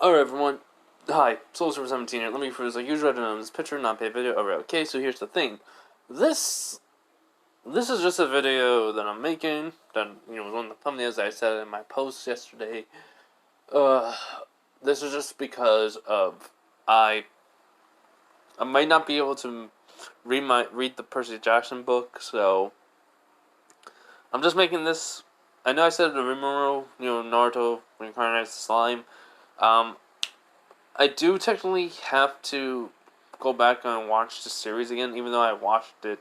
Alright everyone, hi, Soulster17 here. Let me first, like usually I don't know this picture, not pay video. Alright, okay, so here's the thing. This is just a video that I'm making, that, was one of the thumbnails I said in my post yesterday. Uh, this is just because of, I might not be able to read the Percy Jackson book, so I'm just making this. I know I said the Rimuru, Naruto reincarnates slime. I do technically have to go back and watch the series again, even though I watched it.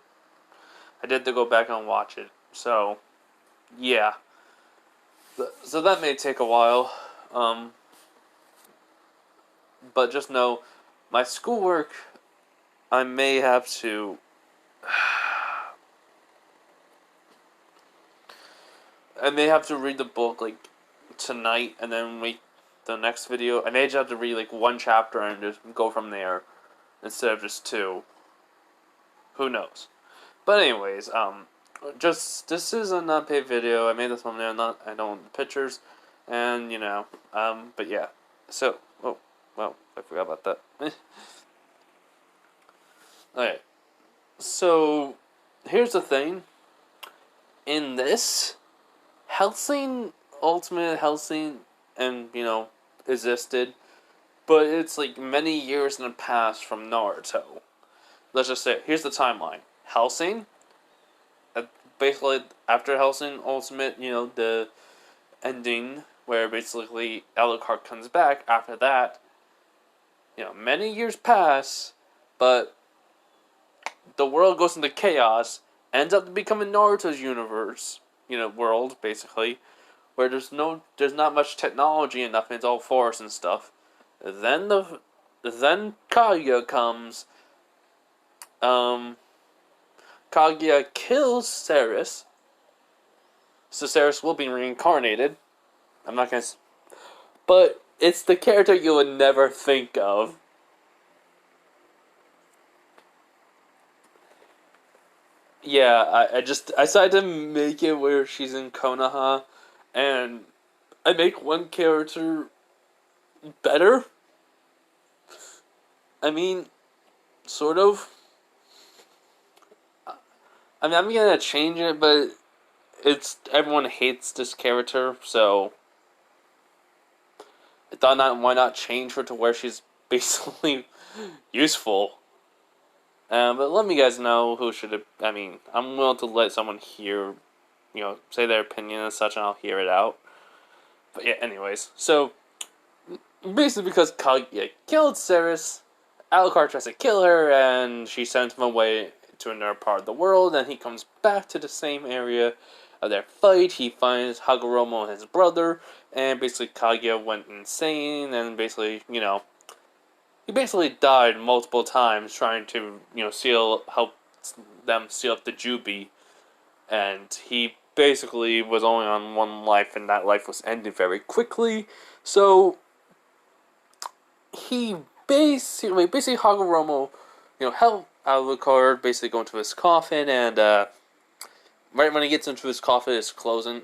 I did to go back and watch it. So, yeah. So that may take a while. But just know, my schoolwork, I may have to. I may have to read the book, like, tonight, and then wait the next video. I may just have to read, like, one chapter and just go from there, instead of just two. Who knows? But anyways, this is a non-paid video. I made this one there, I don't want the pictures, and, but yeah. So, oh, well, I forgot about that. Alright, so, here's the thing. In this, Hellsing, Ultimate Hellsing, and, existed, but it's, like, many years in the past from Naruto. Let's just say, here's the timeline. Hellsing, basically, after Hellsing Ultimate, the ending, where basically Alucard comes back, after that, many years pass, but the world goes into chaos, ends up becoming Naruto's universe, world, basically, where there's not much technology and nothing, it's all forest and stuff. Then Kaguya comes. Kaguya kills Ceres, so Ceres will be reincarnated. I'm not gonna, but it's the character you would never think of. Yeah, I decided to make it where she's in Konoha, and I make one character better. I mean, sort of. I mean, I'm gonna change it, but everyone hates this character, so I thought why not change her to where she's basically useful. But let me guys know who should have. I mean, I'm willing to let someone hear, say their opinion and such, and I'll hear it out. But yeah, anyways, so basically because Kaguya killed Ceres, Alucard tries to kill her, and she sends him away to another part of the world, and he comes back to the same area of their fight. He finds Hagoromo and his brother, and basically Kaguya went insane, and basically, he basically died multiple times trying to, help them seal up the Jubi, and he basically was only on one life, and that life was ending very quickly, so he basically Hagoromo, helped Alucard basically go into his coffin, and right when he gets into his coffin, it's closing.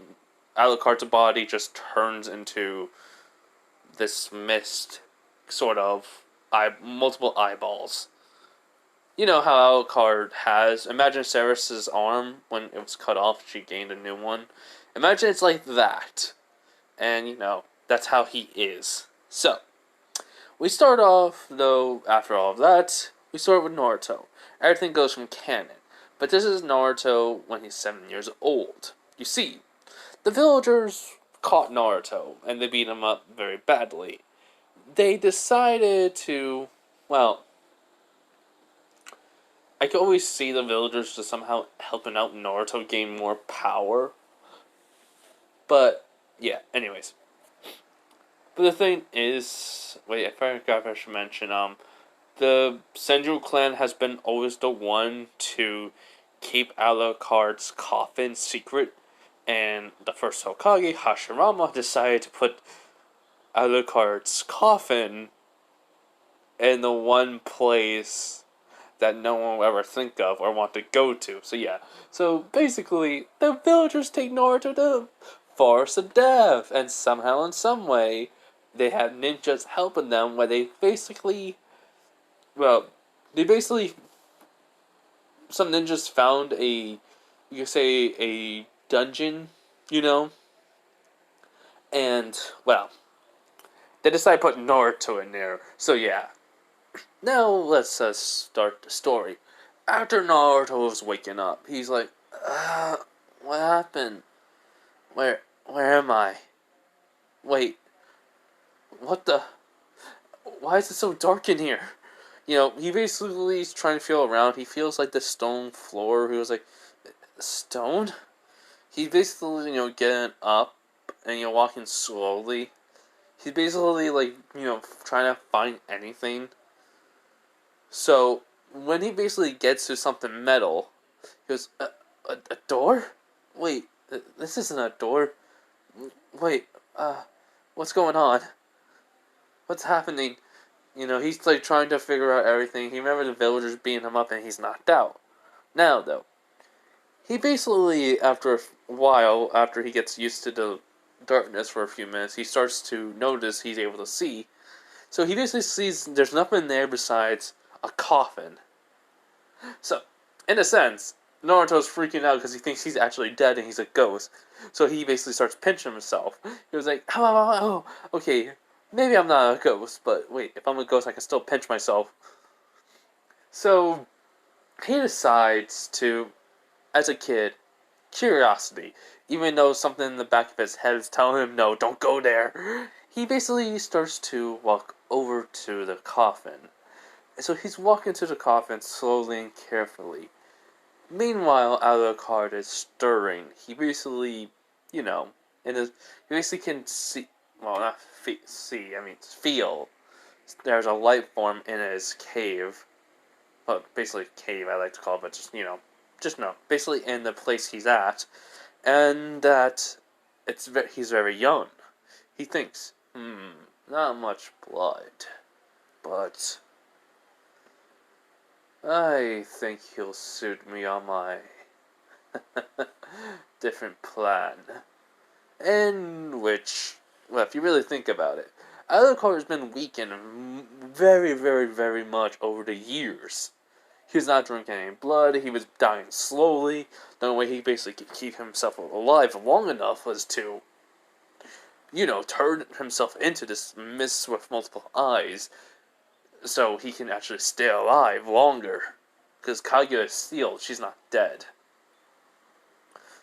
Alucard's body just turns into this mist, sort of, multiple eyeballs. You know how Alucard has. Imagine Ceres' arm when it was cut off. She gained a new one. Imagine it's like that, and that's how he is. So we start off though. After all of that, we start with Naruto. Everything goes from canon. But this is Naruto when he's 7 years old. You see, the villagers caught Naruto, and they beat him up very badly. They decided to, well, I could always see the villagers just somehow helping out Naruto gain more power. But, yeah, anyways. But the thing is, wait, I forgot if I should mention, the Senju clan has been always the one to keep Alucard's coffin secret, and the first Hokage, Hashirama, decided to put Alucard's coffin in the one place that no one will ever think of or want to go to. So yeah, so basically, the villagers take Naruto to Forest of Death, and somehow in some way, they had ninjas helping them, where they basically, well, they basically, some ninjas found you could say a dungeon, you know, and, well, they decided to put Naruto in there. So yeah, now let's start the story. After Naruto was waking up, he's like, what happened? Where am I? Wait, what the? Why is it so dark in here? You know, he basically is trying to feel around. He feels like the stone floor. He was like, stone? He basically, getting up and, walking slowly. He's basically, like, trying to find anything. So, when he basically gets to something metal, he goes, a door? Wait, this isn't a door. Wait, what's going on? What's happening? He's like trying to figure out everything. He remembers the villagers beating him up and he's knocked out. Now, though, he basically, after a while, after he gets used to the darkness for a few minutes, he starts to notice he's able to see. So he basically sees there's nothing there besides a coffin. So, in a sense, Naruto's freaking out because he thinks he's actually dead and he's a ghost. So he basically starts pinching himself. He was like, oh, okay, maybe I'm not a ghost, but wait, if I'm a ghost, I can still pinch myself. So, he decides to, as a kid, curiosity, even though something in the back of his head is telling him, no, don't go there, he basically starts to walk over to the coffin. So he's walking to the coffin slowly and carefully. Meanwhile, alucard is stirring. He basically, he basically can see, well, not see, I mean, feel. There's a life form in his cave. Well, basically cave, I like to call it, but just no. Basically in the place he's at. And that he's very young. He thinks, not much blood. But I think he'll suit me on my different plan. In which, well, if you really think about it, Alucard has been weakened very, very, very much over the years. He was not drinking any blood, he was dying slowly. The only way he basically could keep himself alive long enough was to, turn himself into this mist with multiple eyes, so he can actually stay alive longer. Because Kaguya is sealed, she's not dead.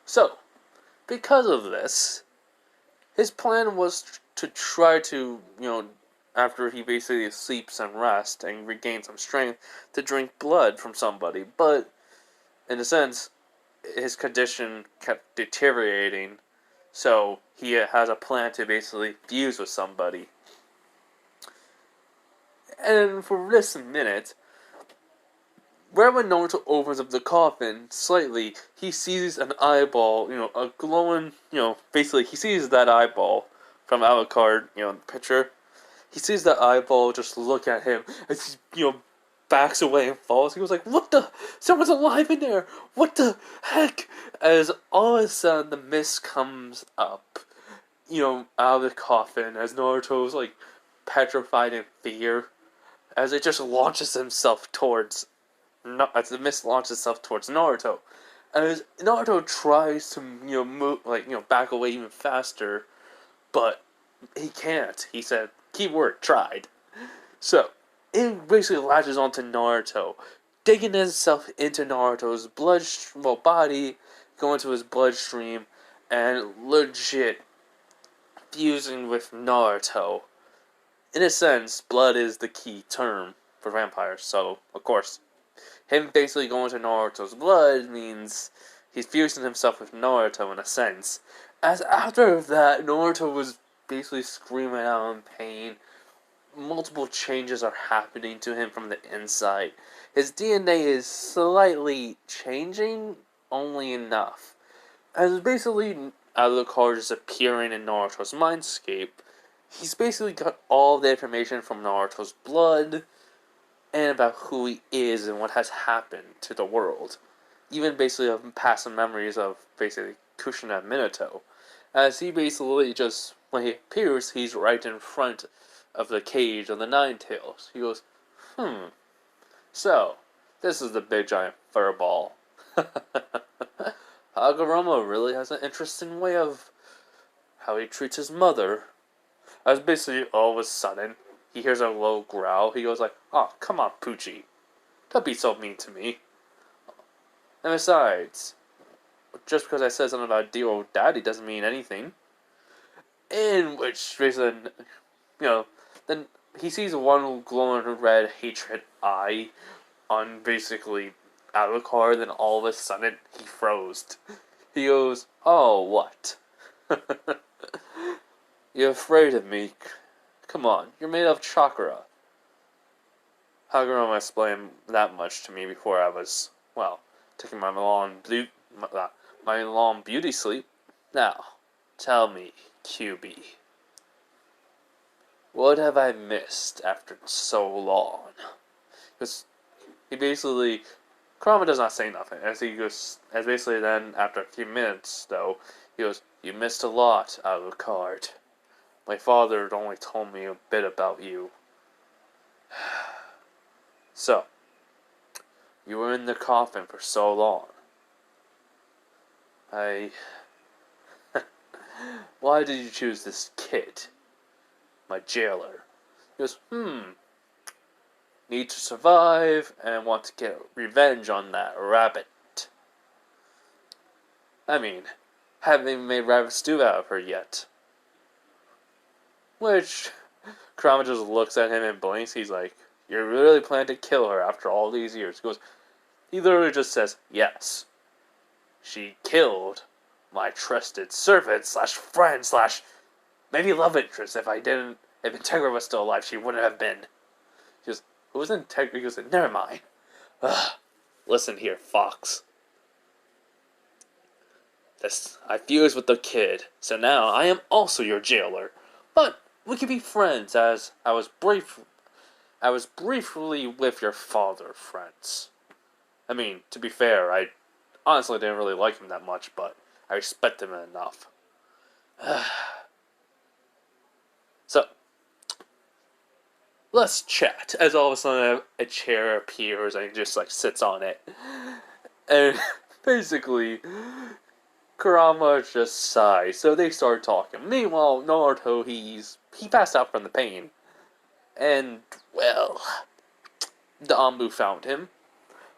So, because of this, his plan was to try to, after he basically sleeps and rests and regains some strength, to drink blood from somebody. But, in a sense, his condition kept deteriorating, so he has a plan to basically fuse with somebody. And for this minute, right when Naruto opens up the coffin slightly, he sees an eyeball, a glowing, basically he sees that eyeball from Alucard, in the picture. He sees that eyeball just look at him as he, backs away and falls. He was like, what the? Someone's alive in there! What the heck? As all of a sudden the mist comes up, out of the coffin, as Naruto's like petrified in fear. As it just launches himself towards, as the mist launches itself towards Naruto, as Naruto tries to move back away even faster, but he can't. He said, keyword tried. So it basically latches onto Naruto, digging itself into Naruto's body, going to his bloodstream, and legit fusing with Naruto. In a sense, blood is the key term for vampires, so, of course, him basically going to Naruto's blood means he's fusing himself with Naruto in a sense. As after that, Naruto was basically screaming out in pain. Multiple changes are happening to him from the inside. His DNA is slightly changing, only enough. As basically Alucard is appearing in Naruto's mindscape, he's basically got all the information from Naruto's blood and about who he is and what has happened to the world. Even basically of past memories of basically Kushina and Minato. as he basically just, when he appears, he's right in front of the cage of the Ninetales. He goes, so, this is the big giant furball. Hagoromo really has an interesting way of how he treats his mother. As basically all of a sudden, he hears a low growl. He goes like, "Oh, come on, Poochie. Don't be so mean to me. And besides, just because I said something about dear old daddy doesn't mean anything." In which, basically, then he sees one glowing red hatred eye on basically Alucard, then all of a sudden he froze. He goes, "Oh, what? You're afraid of me? Come on, you're made of chakra." Hagoromo explained that much to me before I was, taking my long beauty sleep. Now, tell me, QB, what have I missed after so long? Because he basically, Kurama does not say nothing, as basically then, after a few minutes, though, he goes, "You missed a lot, Alucard. My father had only told me a bit about you. So, you were in the coffin for so long. Why did you choose this kid, my jailer?" He goes, "Need to survive and want to get revenge on that rabbit. I mean, haven't even made rabbit stew out of her yet." Which, Kurama just looks at him and blinks. He's like, "You really plan to kill her after all these years?" He literally just says, "Yes. She killed my trusted servant / friend / maybe love interest. If Integra was still alive, she wouldn't have been." He goes, "Who's Integra?" He goes, "Never mind. Listen here, Fox. I fused with the kid, so now I am also your jailer. But we can be friends, as I was briefly with your father, friends. I mean, to be fair, I honestly didn't really like him that much, but I respect him enough. So, let's chat." As all of a sudden a chair appears and he just sits on it. And basically, Kurama just sighs, so they start talking. Meanwhile, Naruto, he passed out from the pain. And, well, the Anbu found him.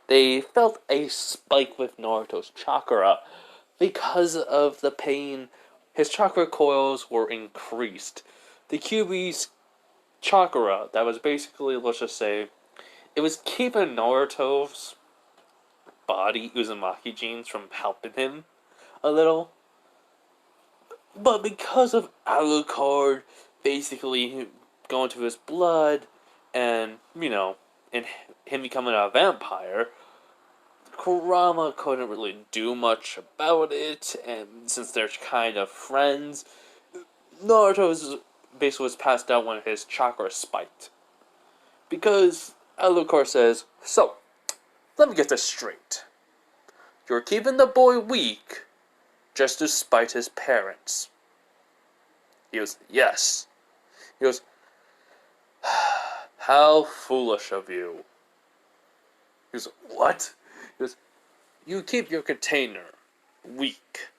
They felt a spike with Naruto's chakra. Because of the pain, his chakra coils were increased. The QB's chakra, that was basically, let's just say, it was keeping Naruto's body Uzumaki genes from helping him a little. But because of Alucard basically going to his blood and, and him becoming a vampire, Kurama couldn't really do much about it, and since they're kind of friends, Naruto basically was passed out when his chakra spiked. Because Alucard says, "So, let me get this straight. You're keeping the boy weak just to spite his parents." He goes, "Yes." He goes, "How foolish of you." He goes, "What?" He goes, "You keep your container weak,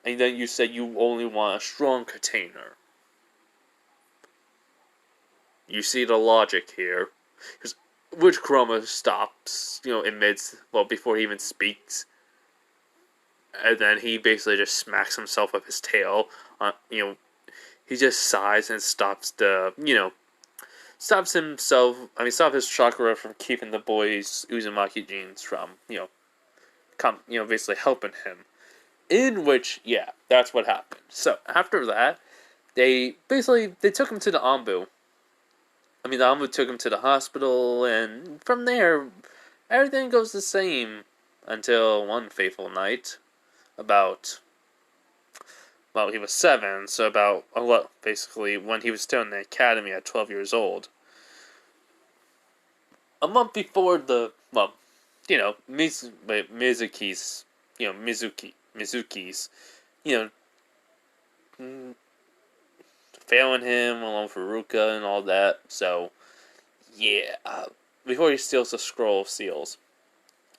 and then you say you only want a strong container. You see the logic here." Because which Kurama stops, admits, before he even speaks. And then he basically just smacks himself with his tail. He just sighs and stops stops his chakra from keeping the boy's Uzumaki genes from, basically helping him. In which, that's what happened. So, after that, they took him to the Anbu. The Anbu took him to the hospital, and from there, everything goes the same until one fateful night, he was 7, so basically when he was still in the academy at 12 years old. A month before Mizuki's, failing him along with Ruka and all that. So, yeah. Before he steals the Scroll of Seals.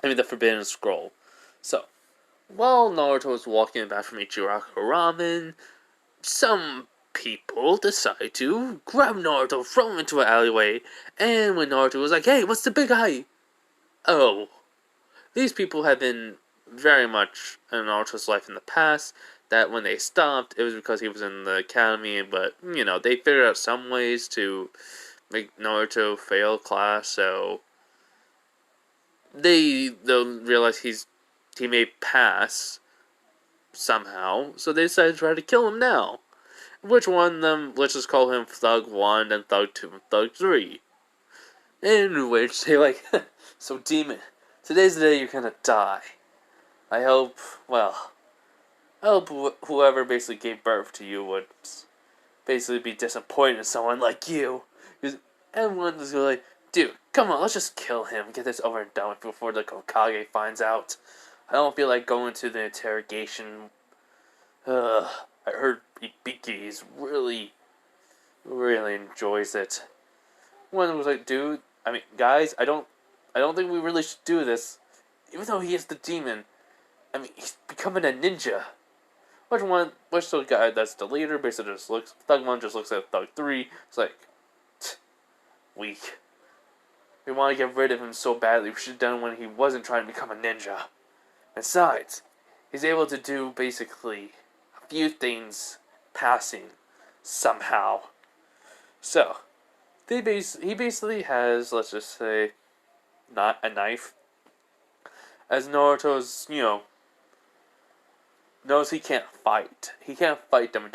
I mean, the Forbidden Scroll. So, while Naruto was walking back from Ichiraku Ramen, some people decide to grab Naruto, throw him into an alleyway, and when Naruto was like, "Hey, what's the big eye?" Oh, these people had been very much in Naruto's life in the past, that when they stopped, it was because he was in the academy, but, they figured out some ways to make Naruto fail class, so they'll realize he may pass somehow, so they decided to try to kill him now. Which one of them, let's just call him Thug 1 and Thug 2 and Thug 3. In which they so Demon, today's the day you're gonna die. I hope whoever basically gave birth to you would basically be disappointed in someone like you. Because everyone is like, dude, come on, let's just kill him, get this over and done with before the Hokage finds out. I don't feel like going to the interrogation. I heard Ibiki really enjoys it. One was like, dude, guys, I don't think we really should do this. Even though he is the demon, he's becoming a ninja. Which the guy that's the leader basically just looks, Thug 1 just looks at Thug 3, it's like, weak. We want to get rid of him so badly, we should have done when he wasn't trying to become a ninja. Besides, he's able to do basically a few things passing somehow. So, he basically has, let's just say, not a knife. As Naruto's, knows he can't fight. He can't fight them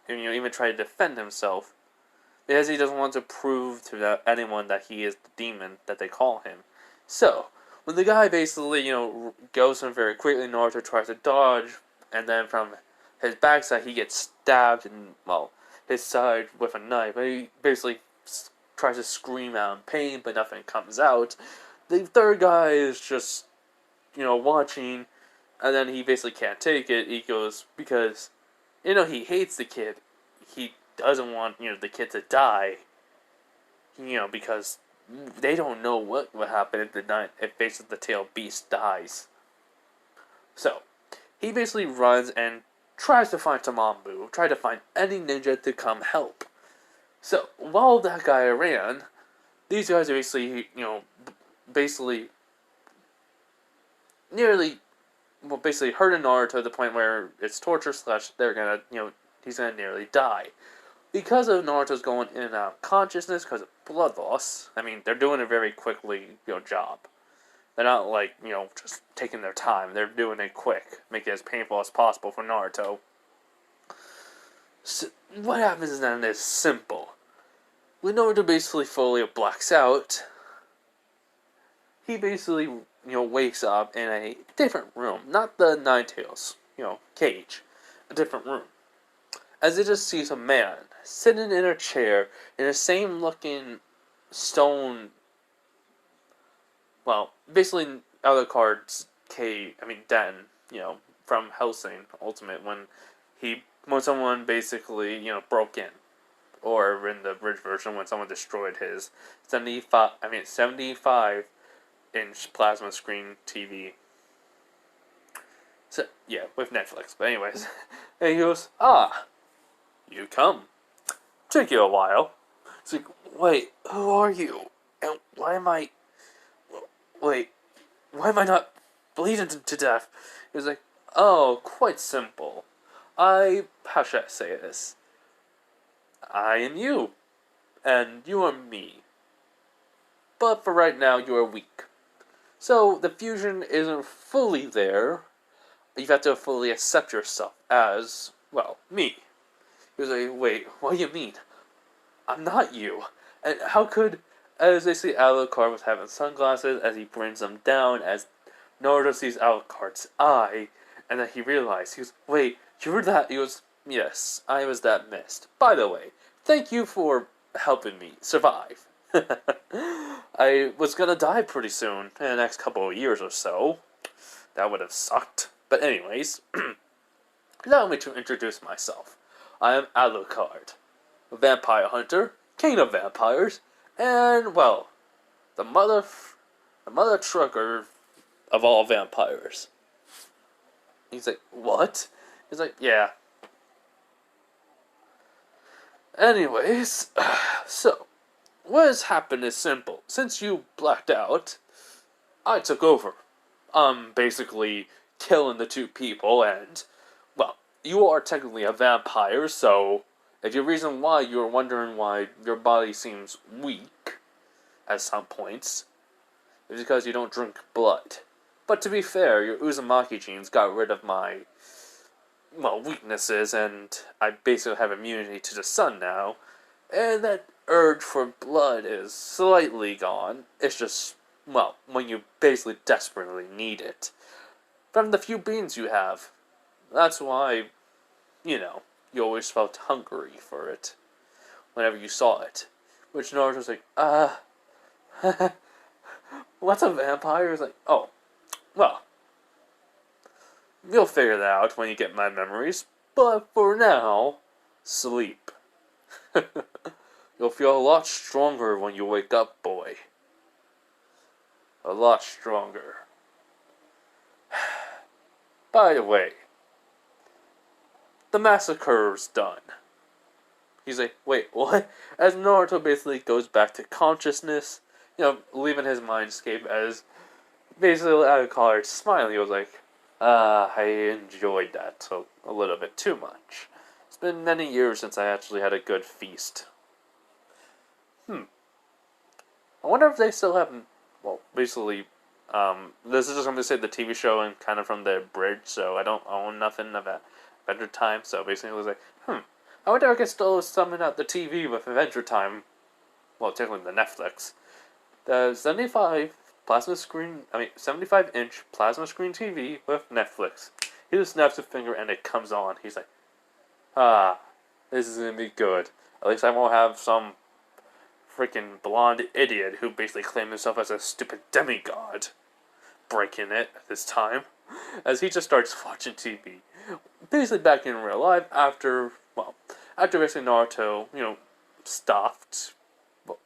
and even try to defend himself. Because he doesn't want to prove to anyone that he is the demon that they call him. So, when the guy basically, goes in very quickly, Naruto tries to dodge, and then from his backside he gets stabbed in, his side with a knife. But he basically tries to scream out in pain, but nothing comes out. The third guy is just, watching, and then he basically can't take it. He goes, because, he hates the kid. He doesn't want, the kid to die. Because they don't know what would happen if basically the tail beast dies. So, he basically runs and tries to find Tamambu, try to find any ninja to come help. So, while that guy ran, these guys are basically, basically hurting Naruto to the point where it's torture / they're gonna, he's gonna nearly die. Because of Naruto's going in and out of consciousness because of blood loss, they're doing a very quickly, job. They're not just taking their time. They're doing it quick, make it as painful as possible for Naruto. So, what happens then is simple. When Naruto basically fully blacks out, he basically, wakes up in a different room. Not the Nine Tails, cage. A different room. As he just sees a man sitting in a chair in the same looking stone, basically alucard's den, from Hellsing Ultimate when someone basically, broke in. Or in the bridge version when someone destroyed his 75-inch plasma screen TV. So, yeah, with Netflix. But anyways, and he goes, you come. Take you a while. It's like, wait, who are you? And why am I not bleeding to death? He was like, oh, quite simple. How should I say this? I am you, and you are me. But for right now, you are weak. So, the fusion isn't fully there. You have to fully accept yourself as, me. He was like, wait, what do you mean? I'm not you. And how could, as they see Alucard was having sunglasses, as he brings them down, as Naruto sees Alucard's eye, and then he realized, he goes, wait, you were that? He goes, yes, I was that mist. By the way, thank you for helping me survive. I was gonna die pretty soon, in the next couple of years or so. That would have sucked. But anyways, allow me to introduce myself. I am Alucard, a vampire hunter, king of vampires, and, well, the mother trucker of all vampires. He's like, what? He's like, yeah. Anyways, so, what has happened is simple. Since you blacked out, I took over. Basically killing the two people, and, well, you are technically a vampire, so if your reason why you're wondering why your body seems weak at some points, is because you don't drink blood. But to be fair, your Uzumaki genes got rid of my, well, weaknesses, and I basically have immunity to the sun now, and that urge for blood is slightly gone. It's just, well, when you basically desperately need it. From the few beans you have. That's why, you always felt hungry for it whenever you saw it. Which Naruto's like, what's a vampire? He's like, oh, well, you'll figure that out when you get my memories. But for now, sleep. You'll feel a lot stronger when you wake up, boy. A lot stronger. By the way, the massacre's done. He's like, wait, what? As Naruto basically goes back to consciousness, leaving his mindscape as basically out of college, smiling. He was like, I enjoyed that a little bit too much. It's been many years since I actually had a good feast. I wonder if they still have, well, basically, this is just going to say the TV show and kind of from the bridge, so I don't own nothing of Adventure Time, so basically it was like, I wonder if I can still summon out the TV with Adventure Time, well, technically the Netflix. The 75-inch plasma screen TV with Netflix. He just snaps a finger and it comes on. He's like, this is going to be good. At least I won't have some freaking blonde idiot who basically claimed himself as a stupid demigod breaking it at this time, as he just starts watching TV. Basically back in real life after basically Naruto, stopped,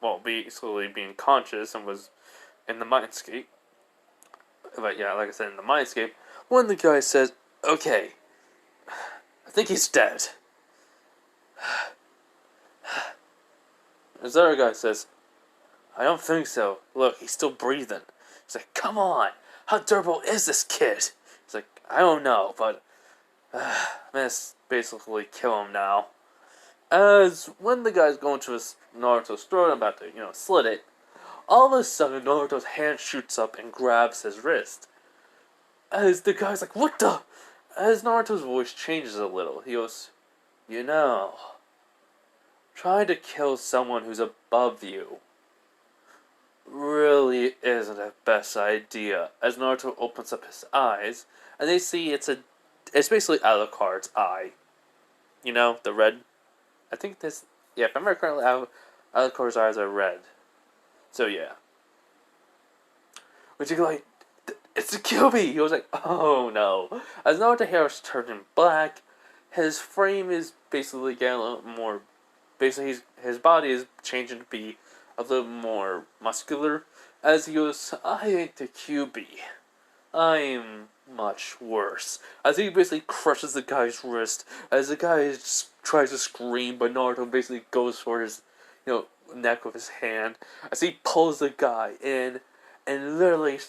well, basically being conscious and was in the mindscape. But yeah, like I said, in the mindscape, one of the guys says, okay, I think he's dead. This other guy says, I don't think so. Look, he's still breathing. He's like, come on, how durable is this kid? He's like, I don't know, but I'm gonna basically kill him now. As when the guy's going to his Naruto's throat, I'm about to, slit it, all of a sudden Naruto's hand shoots up and grabs his wrist. As the guy's like, what the? As Naruto's voice changes a little, he goes, trying to kill someone who's above you really isn't the best idea. As Naruto opens up his eyes, and they see it's basically Alucard's eye. The red. I think this. Yeah, if I remember correctly, Alucard's eyes are red. So yeah. Which you go like, it's a Kyuubi! He was like, oh no. As Naruto's hair is turning black, his frame is basically getting a little more. Basically, his body is changing to be a little more muscular. As he goes, I ain't the Kyuubi. I'm much worse. As he basically crushes the guy's wrist. As the guy tries to scream, but Naruto basically goes for his, neck with his hand. As he pulls the guy in, and literally,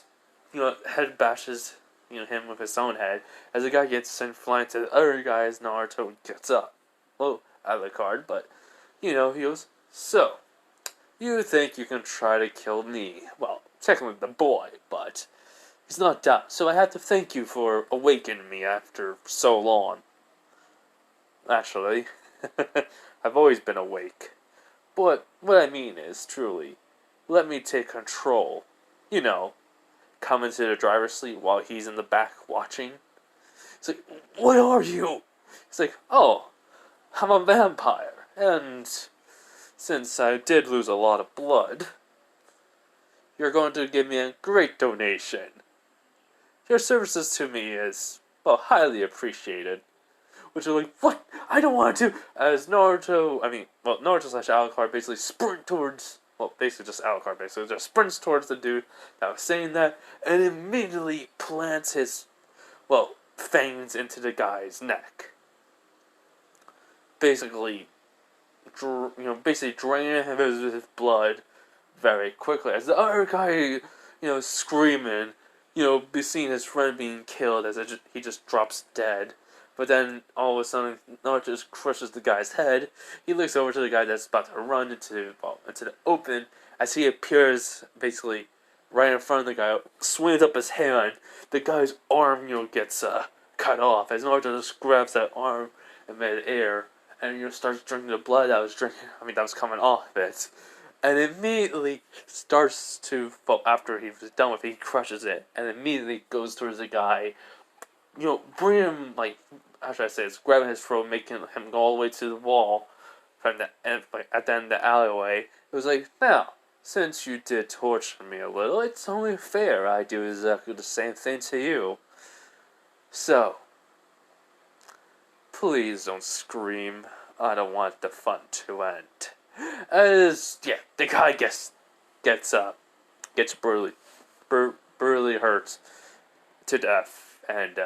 head bashes, him with his own head. As the guy gets sent flying to the other guy, as Naruto gets up. Well, Alucard, but. He goes, so, you think you can try to kill me? Well, technically the boy, but he's not done. So I have to thank you for awakening me after so long. Actually, I've always been awake. But what I mean is, truly, let me take control. Come into the driver's seat while he's in the back watching. It's like, what are you? It's like, oh, I'm a vampire. And since I did lose a lot of blood, you're going to give me a great donation. Your services to me is, well, highly appreciated. which are like, what? I don't want to. As Naruto slash Alucard basically sprint towards, well, basically just Alucard basically just sprints towards the dude that was saying that, and immediately plants his, well, fangs into the guy's neck. Basically, basically draining him of his blood very quickly. As the other guy, screaming, be seeing his friend being killed as he just drops dead. But then all of a sudden, Naruto just crushes the guy's head. He looks over to the guy that's about to run into the open as he appears basically right in front of the guy, swings up his hand. The guy's arm, gets cut off as Naruto just grabs that arm in midair and starts drinking the blood that was coming off it. And immediately starts to, well, after he was done with it, he crushes it and immediately goes towards the guy. Bring him, how should I say this, grabbing his throat, making him go all the way to the wall from the end, at the end of the alleyway. It was like, now, since you did torture me a little, it's only fair I do exactly the same thing to you. So, please don't scream. I don't want the fun to end. The guy gets brutally hurt to death, and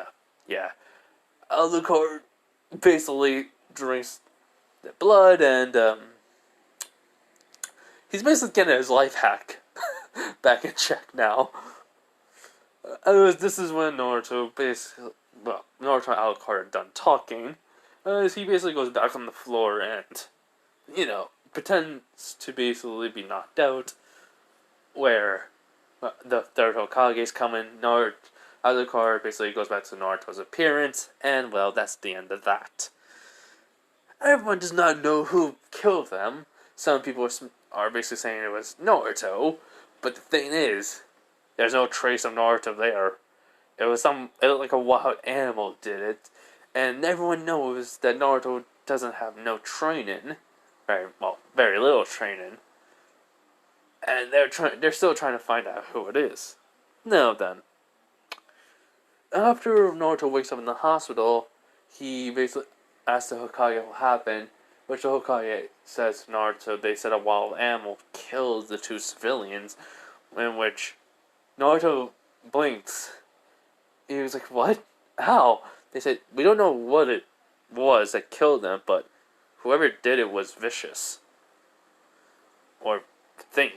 Alucard basically drinks the blood, and he's basically getting his life hack back in check now. This is when Naruto and Alucard are done talking. He basically goes back on the floor and, pretends to basically be knocked out, where the third Hokage's coming. Alucard basically goes back to Naruto's appearance, and, well, that's the end of that. Everyone does not know who killed them. Some people are basically saying it was Naruto, but the thing is, there's no trace of Naruto there. It looked like a wild animal did it, and everyone knows that Naruto doesn't have no training, very little training, and they're still trying to find out who it is. Now then, after Naruto wakes up in the hospital, he basically asks the Hokage what happened, which the Hokage says to Naruto, they said a wild animal killed the two civilians, in which Naruto blinks. He was like, what? How? They said, we don't know what it was that killed them, but whoever did it was vicious. Or thing.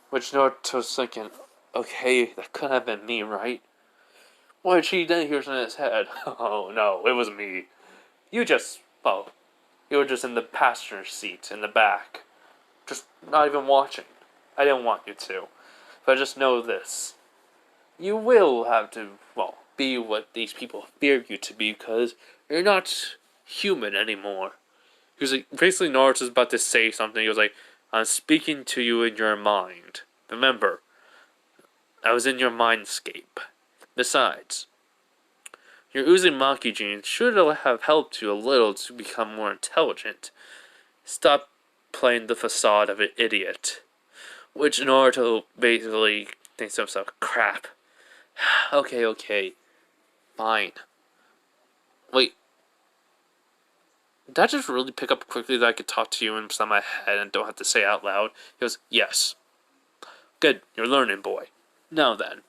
Which Naruto's thinking, okay, that couldn't have been me, right? Which he then hears in his head, oh no, it was me. You were just in the passenger seat in the back. Just not even watching. I didn't want you to. But just know this. You will have to, be what these people fear you to be, because you're not human anymore. He was like, basically Naruto's about to say something. He was like, I'm speaking to you in your mind. Remember, I was in your mindscape. Besides, your Uzumaki genes should have helped you a little to become more intelligent. Stop playing the facade of an idiot. Which Naruto basically thinks to himself, crap. Okay. Fine. Wait. Did I just really pick up quickly that I could talk to you inside my head and don't have to say it out loud? He goes, yes. Good, you're learning, boy. Now then.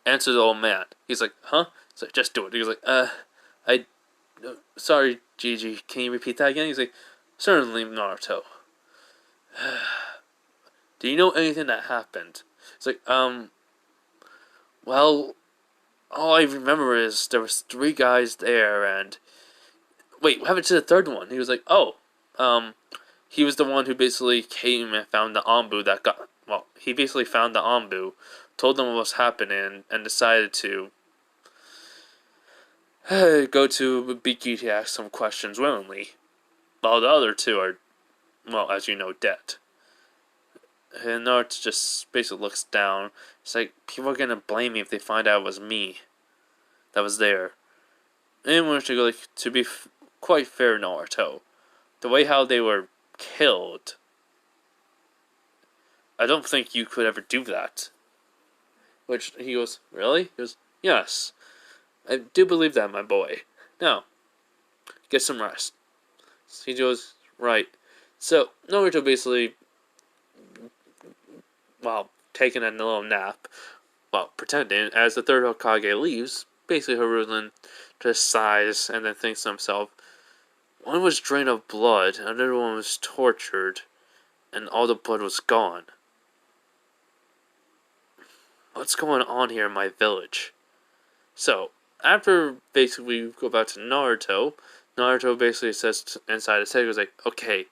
Answer the old man. He's like, huh? He's like, just do it. He was like, sorry, Gigi, can you repeat that again? He's like, certainly, Naruto. Do you know anything that happened? It's like, well, all I remember is there was 3 guys there, and wait, what happened to the third one? He was like, he was the one who basically came and found the Anbu he basically found the Anbu, told them what was happening, and decided to go to Biki to ask some questions willingly, while the other 2 are, as you know, dead. And Naruto just basically looks down. It's like, people are gonna blame me if they find out it was me that was there. And when to be quite fair, Naruto, the way how they were killed, I don't think you could ever do that. Which he goes, really? He goes, yes, I do believe that, my boy. Now, get some rest. He goes, right. So, Naruto basically, while taking a little nap, while pretending, as the third Hokage leaves, basically Hiruzen just sighs and then thinks to himself, one was drained of blood, another one was tortured, and all the blood was gone. What's going on here in my village? So, after basically we go back to Naruto, Naruto basically says inside his head, he goes like, okay,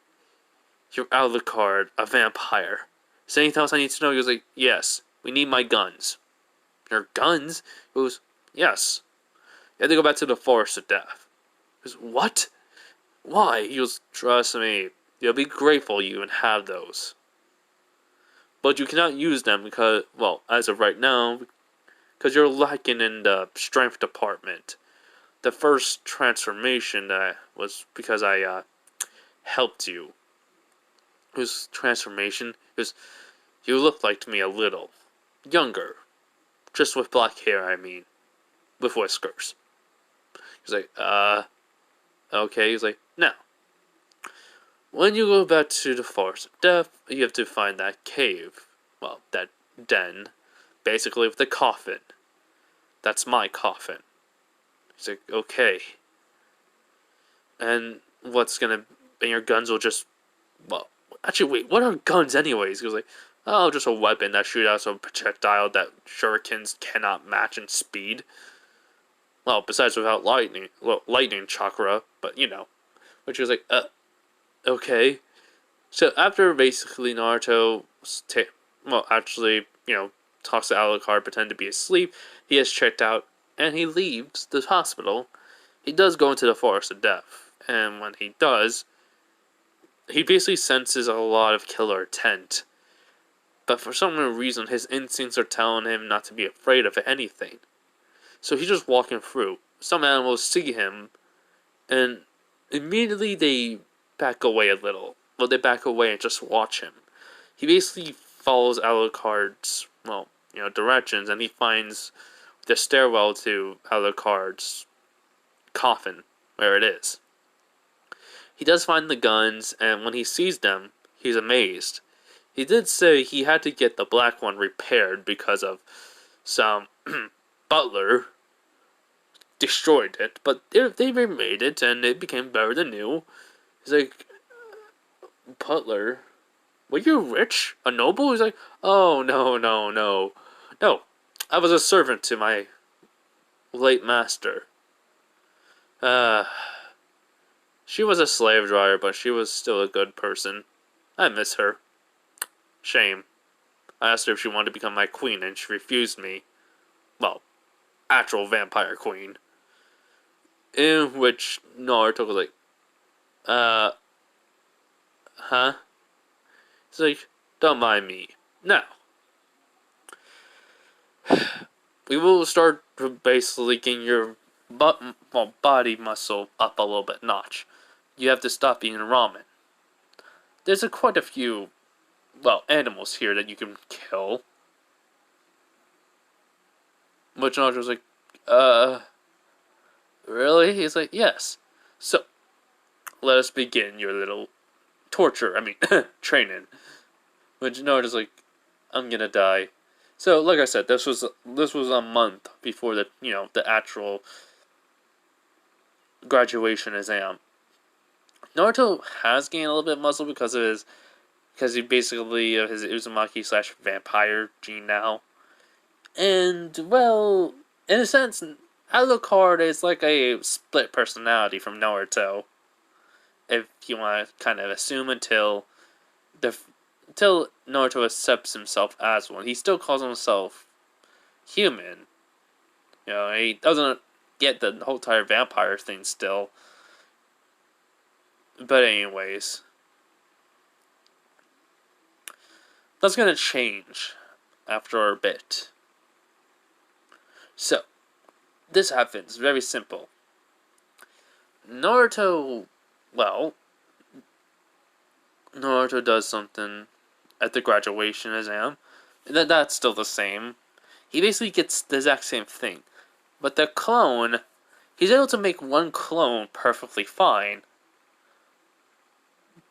you're alucard, a vampire. Is there anything else I need to know? He goes like, yes, we need my guns. Your guns? He goes, yes. You have to go back to the forest of death. He goes, what? Why? He goes, trust me, you'll be grateful you even have those. But you cannot use them because, well, as of right now, because you're lacking in the strength department. The first transformation that was because I helped you. It was transformation. It was, you looked like to me a little. Younger. Just with black hair, I mean. With whiskers. He's like, okay. He's like, now. When you go back to the forest of death, you have to find that cave. Well, that den. Basically with the coffin. That's my coffin. He's like, okay. And what's gonna... And your guns will just... Well, actually, wait, what are guns anyways? He goes like, oh, just a weapon that shoots out a projectile that shurikens cannot match in speed. Well, besides without lightning chakra, but you know. Which was like, okay. So after basically Naruto... actually, talks to Alucard, pretend to be asleep. He is checked out, and he leaves the hospital. He does go into the forest of death, and when he does, he basically senses a lot of killer intent. But for some reason, his instincts are telling him not to be afraid of anything. So he's just walking through. Some animals see him, and immediately they back away a little. Well, they back away and just watch him. He basically follows Alucard's, directions, and he finds the stairwell to Alucard's coffin, where it is. He does find the guns, and when he sees them, he's amazed. He did say he had to get the black one repaired because of some butler destroyed it, but they remade it, and it became better than new. He's like, butler? Were you rich? A noble? He's like, oh, no. No, I was a servant to my late master. She was a slave driver, but she was still a good person. I miss her. Shame. I asked her if she wanted to become my queen, and she refused me. Well, actual vampire queen. In which Naruto was like, huh? He's like, don't mind me. Now, we will start basically getting your body muscle up a little bit notch. You have to stop eating ramen. There's quite a few, animals here that you can kill. Which Naruto was like, really? He's like, yes. So, let us begin your little training. Which Naruto's like, I'm gonna die. So, like I said, this was a month before the actual graduation exam. Naruto has gained a little bit of muscle because he basically his Uzumaki / vampire gene now. And, well, in a sense, Alucard is like a split personality from Naruto. If you want to kind of assume until Naruto accepts himself as one. He still calls himself human. He doesn't get the whole entire vampire thing still. But anyways, that's gonna change after a bit. So, this happens. Very simple. Naruto does something at the graduation exam. That's still the same. He basically gets the exact same thing. But the clone he's able to make one clone perfectly fine,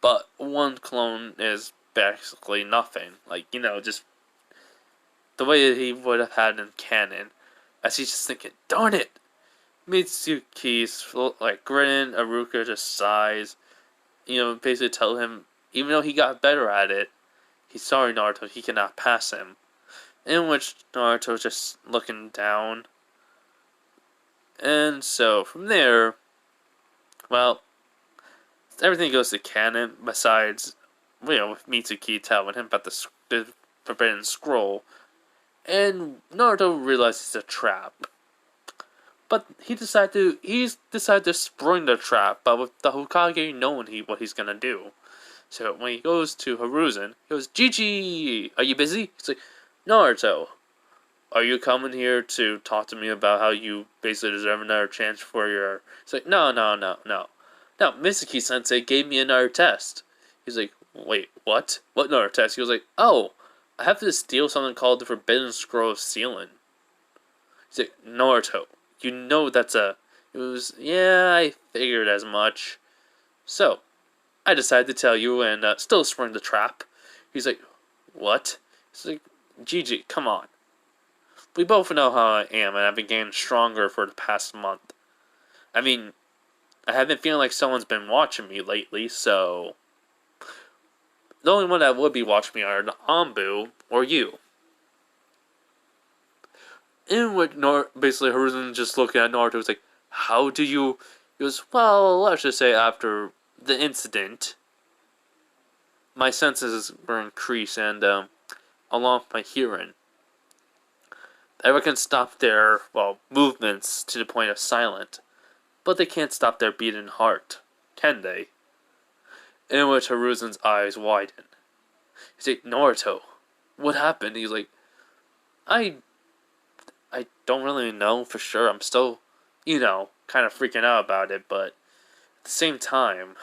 but one clone is basically nothing. Like, just the way that he would have had in canon. As he's just thinking, darn it! Mitsuki's like grinning, Aruka just sighs. Basically tell him, even though he got better at it, he's sorry, Naruto, he cannot pass him. In which Naruto's just looking down. And so, from there, well, everything goes to canon, besides, with Mitsuki telling him about the Forbidden Scroll. And Naruto realizes it's a trap. But he decided to spring the trap, but with the Hokage knowing what he's gonna do. So when he goes to Hiruzen, he goes, Gigi, are you busy? He's like, Naruto, are you coming here to talk to me about how you basically deserve another chance for your... He's like, no. No, Mitsuki-sensei gave me another test. He's like, wait, what? What another test? He was like, oh, I have to steal something called the Forbidden Scroll of Sealing. He's like, Naruto, you know that's a... It was, yeah, I figured as much. So, I decided to tell you and still spring the trap. He's like, what? He's like, Gigi, come on. We both know how I am, and I've been getting stronger for the past month. I mean, I have been feeling like someone's been watching me lately, so... The only one that would be watching me are the Anbu, or you. In which, basically, Hiruzen just looking at Naruto was like, how do you... He goes, well, let's just say after the incident, my senses were increased, and, along with my hearing, everyone can stop their, movements to the point of silent, but they can't stop their beating heart, can they? In which Hiruzen's eyes widen. He's like, Naruto, what happened? He's like, I don't really know for sure. I'm still, kind of freaking out about it, but at the same time,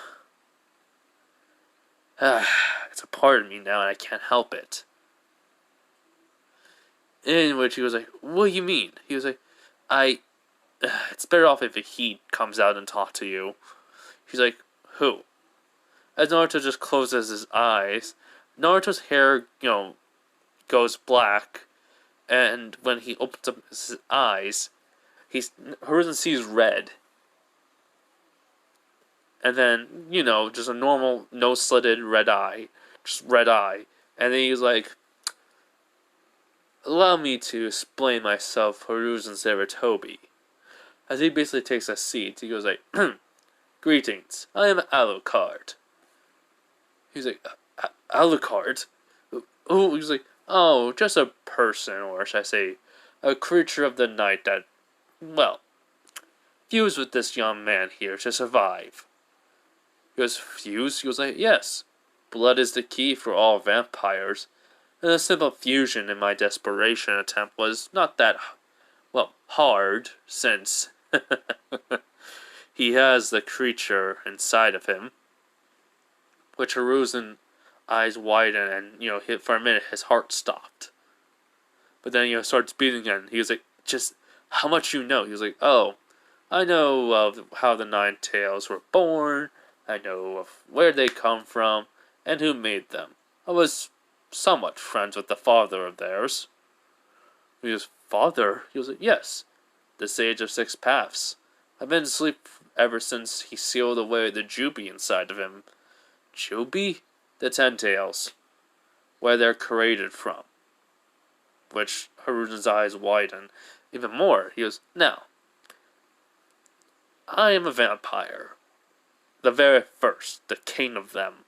it's a part of me now and I can't help it. In which he was like, what do you mean? He was like, it's better off if he comes out and talk to you. He's like, who? As Naruto just closes his eyes, Naruto's hair, goes black, and when he opens up his eyes, Hiruzen sees red. And then, just a normal, no-slitted red eye. Just red eye. And then he's like, allow me to explain myself, Hiruzen Sarutobi. As he basically takes a seat, he goes like, greetings, I am Alucard. He's like, Alucard? Oh, he's like, oh, just a person, or should I say, a creature of the night that, fused with this young man here to survive. He goes, fused? He was like, yes. Blood is the key for all vampires. And a simple fusion in my desperation attempt was not that, hard, since he has the creature inside of him. Which Hiruzen eyes widen and, for a minute his heart stopped. But then, starts beating again. He was like, just, how much you know? He was like, oh, I know of how the Nine Tails were born. I know of where they come from and who made them. I was somewhat friends with the father of theirs. He was, father? He was like, yes, the Sage of Six Paths. I've been asleep ever since he sealed away the Jubi inside of him. Jubi? The Ten Tails. Where they're created from. Which Hiruzen's eyes widen even more. He goes, now, I am a vampire. The very first, the king of them.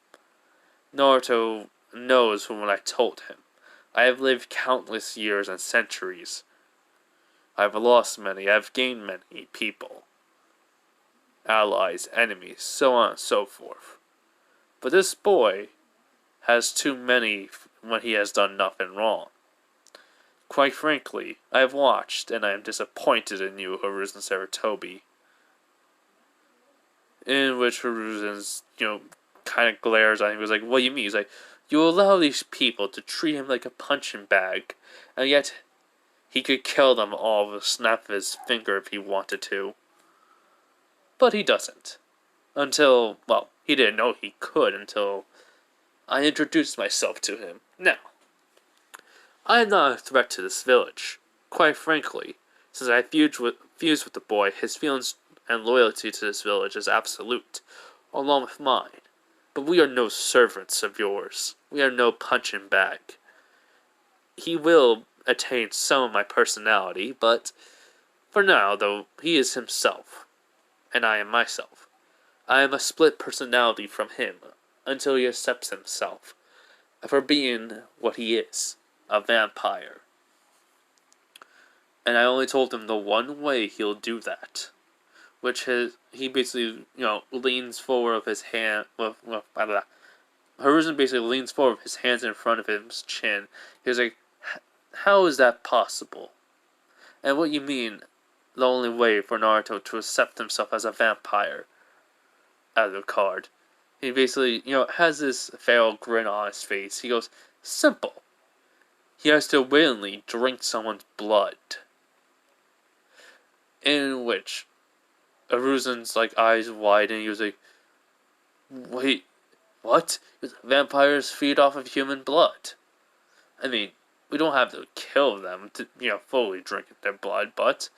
Naruto knows from what I told him. I have lived countless years and centuries. I have lost many, I have gained many people. Allies, enemies, so on and so forth. But this boy has too many when he has done nothing wrong. Quite frankly, I have watched, and I am disappointed in you, Hiruzen Sarutobi. In which Hiruzen's, kind of glares at him. He was like, what do you mean? He's like, you allow these people to treat him like a punching bag, and yet he could kill them all with a snap of his finger if he wanted to. But he doesn't. Until, well, he didn't know he could until I introduced myself to him. Now, I am not a threat to this village. Quite frankly, since I fused with the boy, his feelings and loyalty to this village is absolute, along with mine. But we are no servants of yours. We are no punching bag. He will attain some of my personality, but for now, though, he is himself, and I am myself. I am a split personality from him until he accepts himself for being what he is, a vampire. And I only told him the one way he'll do that, which is he basically, leans forward with his hand. Hiruzen basically leans forward with his hands in front of his chin. He was like, "How is that possible? And what you mean, the only way for Naruto to accept himself as a vampire?" Alucard. He basically, has this feral grin on his face. He goes, "Simple. He has to willingly drink someone's blood." In which Hiruzen's eyes widen. He was like, "Wait, what? Vampires feed off of human blood. I mean, we don't have to kill them to, fully drink their blood, but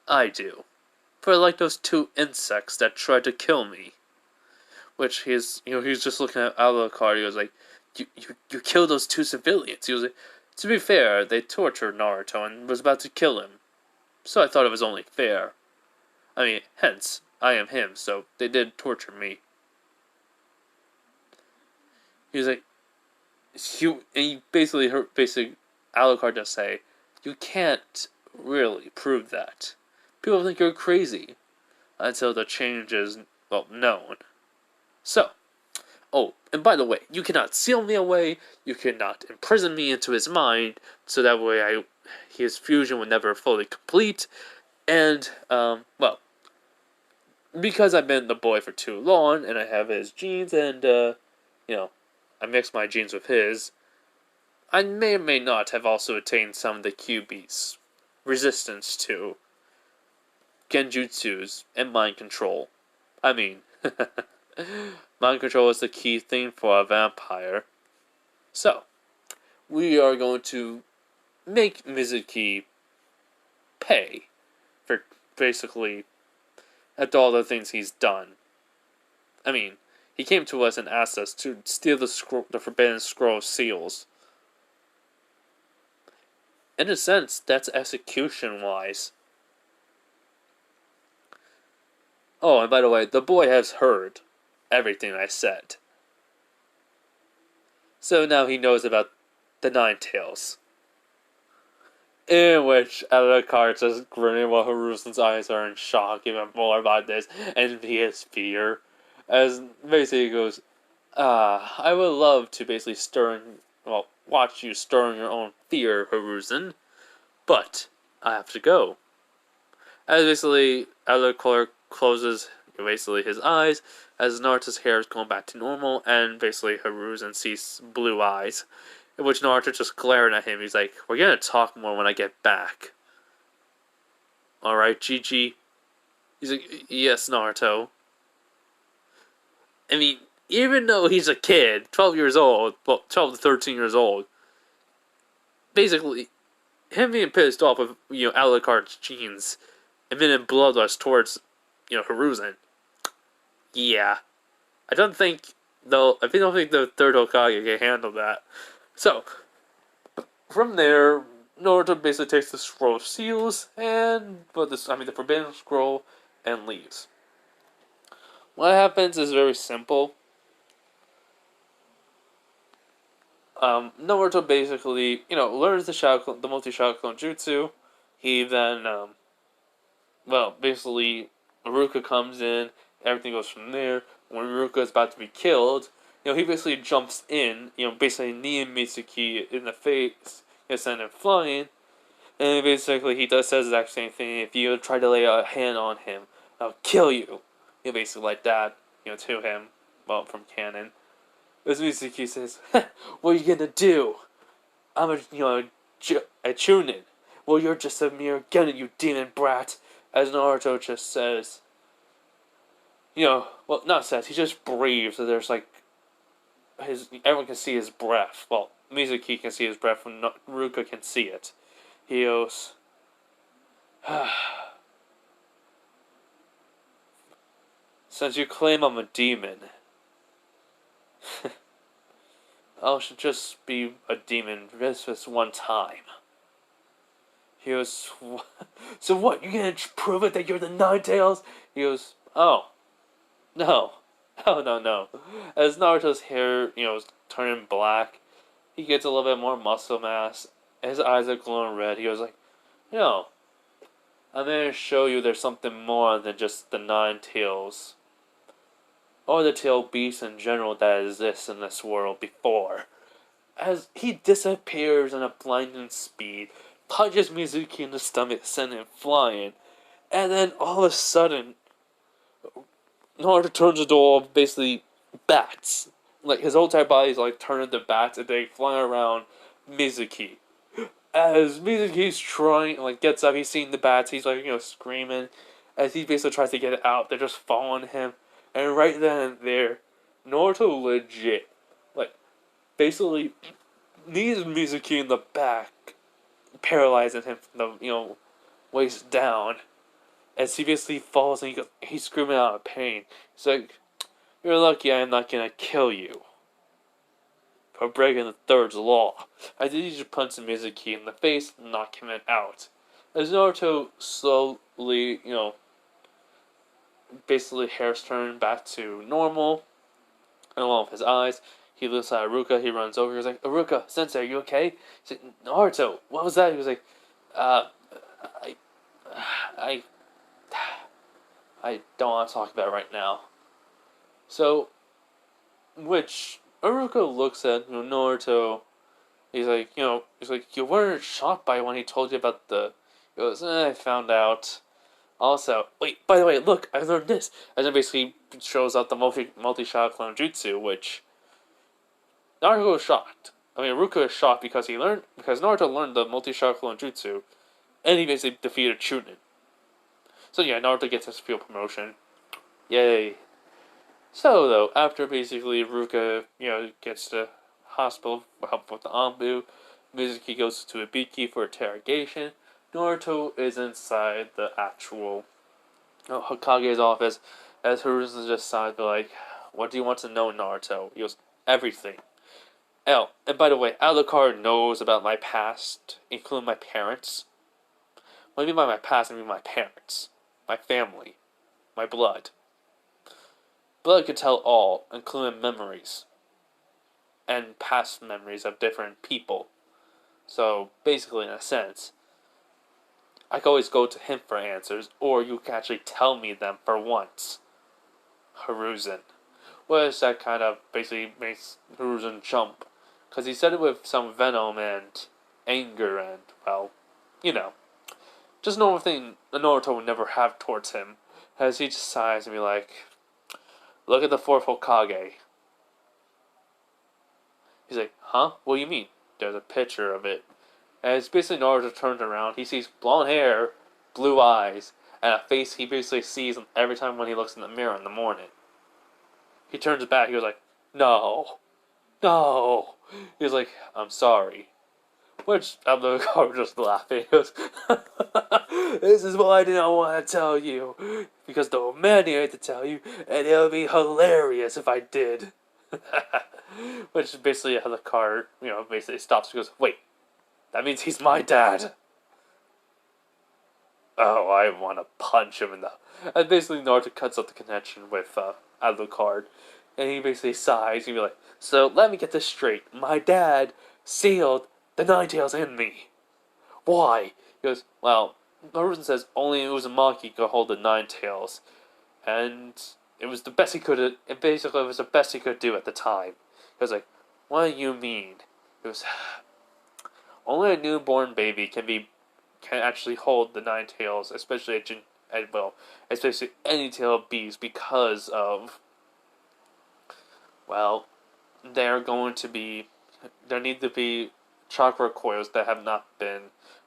I do. For those two insects that tried to kill me." Which he's just looking at Alucard. He was like, you killed those two civilians." He was like, "To be fair, they tortured Naruto and was about to kill him. So I thought it was only fair. I mean, hence, I am him, so they did torture me." He was like, and he basically heard Alucard just say, "You can't really prove that. People think you're crazy until the change is, known. So, oh, and by the way, you cannot seal me away, you cannot imprison me into his mind, so that way his fusion would never fully complete, and, because I've been the boy for too long, and I have his genes, and, I mixed my genes with his, I may or may not have also attained some of the QB's resistance to genjutsus and mind control. I mean, mind control is the key thing for a vampire. So, we are going to make Mizuki pay for basically after all the things he's done. I mean, he came to us and asked us to steal the Forbidden Scroll seals. In a sense, that's execution-wise. Oh, and by the way, the boy has heard everything I said. So now he knows about the Nine Tails. In which Alucard is grinning while Hiruzen's eyes are in shock even more about this, and he has fear. As basically he goes, I would love to basically watch you stirring your own fear, Hiruzen, but I have to go. As basically Alucard closes basically his eyes, as Naruto's hair is going back to normal, and basically Hiruzen sees blue eyes, in which Naruto just glaring at him. He's like, "We're gonna talk more when I get back. Alright, Gigi?" He's like, "Yes, Naruto." I mean, even though he's a kid, 12 years old, 12 to 13 years old, basically, him being pissed off with, Alucard's genes, emitting bloodlust towards, Hiruzen. Yeah. I don't think the third Hokage can handle that. So, from there, Naruto basically takes the Scroll of Seals, and, the Forbidden Scroll, and leaves. What happens is very simple. Naruto basically, learns the multi-shadow clone jutsu. He then, basically, Iruka comes in, everything goes from there. When Iruka is about to be killed, he basically jumps in, basically kneeing Mitsuki in the face, sending him flying, and basically he says the exact same thing. "If you try to lay a hand on him, I'll kill you." Basically like that, to him, from canon. As Mitsuki says, "What are you gonna do? I'm a Chunin. Well, you're just a mere genin, you demon brat." As Naruto just says, well, not says, he just breathes, so there's like, everyone can see his breath. Well, Mizuki can see his breath when Ruka can see it. He goes, since you claim I'm a demon, I should just be a demon this one time. He goes, so what, you gonna prove it that you're the Ninetales? He goes, oh, no. Oh, no. As Naruto's hair, is turning black, he gets a little bit more muscle mass. His eyes are glowing red. He goes like, I'm gonna show you there's something more than just the Nine Tails. Or the tail beasts in general that exists in this world before. As he disappears in a blinding speed, punches Mizuki in the stomach, sending him flying. And then all of a sudden, Naruto turns into all basically bats. Like his whole entire body is like turned into bats and they fly around Mizuki. As Mizuki's trying, like gets up, he's seeing the bats, he's like, screaming. As he basically tries to get it out, they're just following him. And right then and there, Naruto legit, like, basically knees Mizuki in the back, paralyzing him from the, waist down. As he basically falls and he's screaming out of pain. He's like, you're lucky I'm not gonna kill you for breaking the third law. I did just punch Mizuki in the face and knock him out. As Naruto slowly, basically hair's turned back to normal, and along with his eyes, he looks at Aruka, he runs over, he's like, Aruka, sensei, are you okay? He's like, Naruto, what was that? He was like, I, I, I don't want to talk about it right now. So, which Aruka looks at Naruto. He's like, you weren't shocked by when he told you about the. He goes, I found out. Also, wait, by the way, look, I learned this. And then basically shows out the multi-shot clone jutsu, which Naruto was shocked. I mean, Aruka is shocked because Naruto learned the multi-shot clone jutsu, and he basically defeated Chunin. So yeah, Naruto gets his field promotion. Yay. So though, after basically Ruka, gets to the hospital for help with the Anbu, Mizuki goes to Ibiki for interrogation. Naruto is inside the actual Hokage's office, as Hiruzen just signed, like, what do you want to know, Naruto? He goes, everything. Oh, and by the way, Alucard knows about my past, including my parents. What do you mean by my past? I mean my parents, my family, my blood. Blood can tell all, including memories. And past memories of different people. So, basically, in a sense, I can always go to him for answers, or you can actually tell me them for once. Hiruzen. Which that kind of basically makes Hiruzen jump. Because he said it with some venom and anger and, well, just normal thing Naruto would never have towards him. As he just sighs and be like, look at the fourth Hokage. He's like, huh? What do you mean? There's a picture of it. And it's basically Naruto turns around. He sees blonde hair, blue eyes, and a face he basically sees every time when he looks in the mirror in the morning. He turns back. He goes like, no. He was like, I'm sorry. Which, I'm the car just laughing. He goes, this is what I didn't want to tell you. Because the man had to tell you, and it would be hilarious if I did. Which is basically how the car, basically stops and goes, wait, that means he's my dad. Oh, I want to punch him in the... And basically Naruto cuts up the connection with Alucard. And he basically sighs. He'd be like, so let me get this straight. My dad sealed the Ninetales in me. Why? He goes, well, Hiruzen says only Uzumaki could hold the Ninetales. And it was the best he could... It basically was the best he could do at the time. He was like, what do you mean? He goes, only a newborn baby can actually hold the Ninetales, especially especially any tail beast, because of, well, there need to be chakra coils that have not been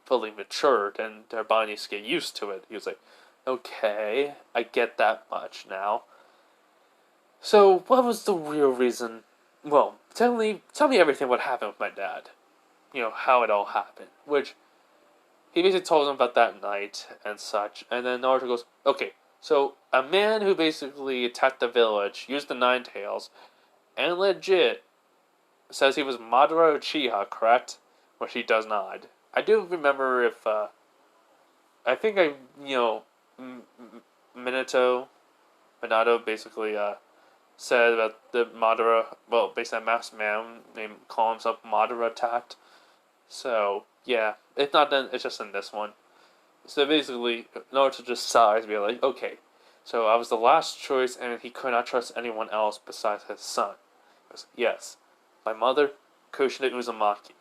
fully matured, and their bodies get used to it. He was like, okay, I get that much now. So, what was the real reason? Well, tell me everything what happened with my dad. How it all happened. Which, he basically told him about that night and such. And then Naruto goes, okay, so a man who basically attacked the village, used the Nine Tails, and legit says he was Madara Uchiha, correct? Which he does not. I do remember if, I think Minato basically, said about the Madara, well, based on masked man named calling himself Madara attacked. So, yeah, if not then, it's just in this one. So basically, Naruto just sighs, be like, okay, so I was the last choice and he could not trust anyone else besides his son. He goes, yes, my mother, Kushina Uzumaki.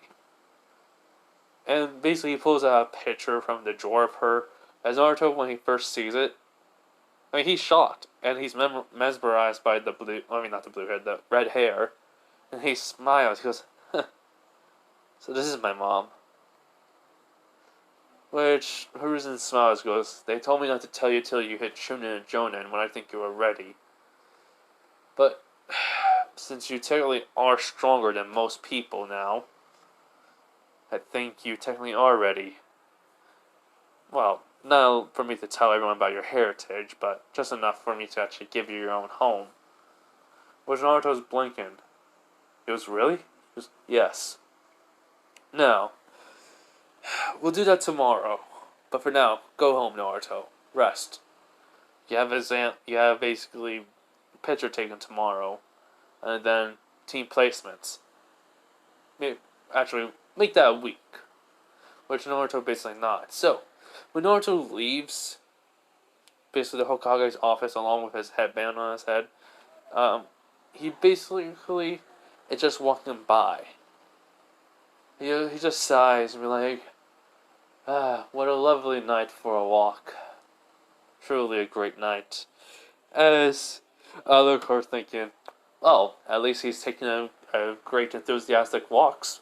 And basically he pulls out a picture from the drawer of her. As Naruto, when he first sees it, I mean, he's shocked, and he's mesmerized by the blue, I mean, not the blue hair, the red hair, and he smiles, he goes, huh, so this is my mom. Which, Hiruzen smiles, goes, they told me not to tell you till you hit Shunin and Jonin when I think you were ready. But, since you technically are stronger than most people now, I think you technically are ready. Well, not for me to tell everyone about your heritage, but just enough for me to actually give you your own home. Which Naruto's blinking. He goes, really? He goes, yes. Now, we'll do that tomorrow. But for now, go home, Naruto. Rest. You have basically picture taken tomorrow, and then team placements. Actually, make that a week. Which Naruto basically not. So, when Naruto leaves, basically the Hokage's office along with his headband on his head, he basically is just walking by. He just sighs and be like, what a lovely night for a walk. Truly a great night. As others are thinking, well, at least he's taking a great enthusiastic walks.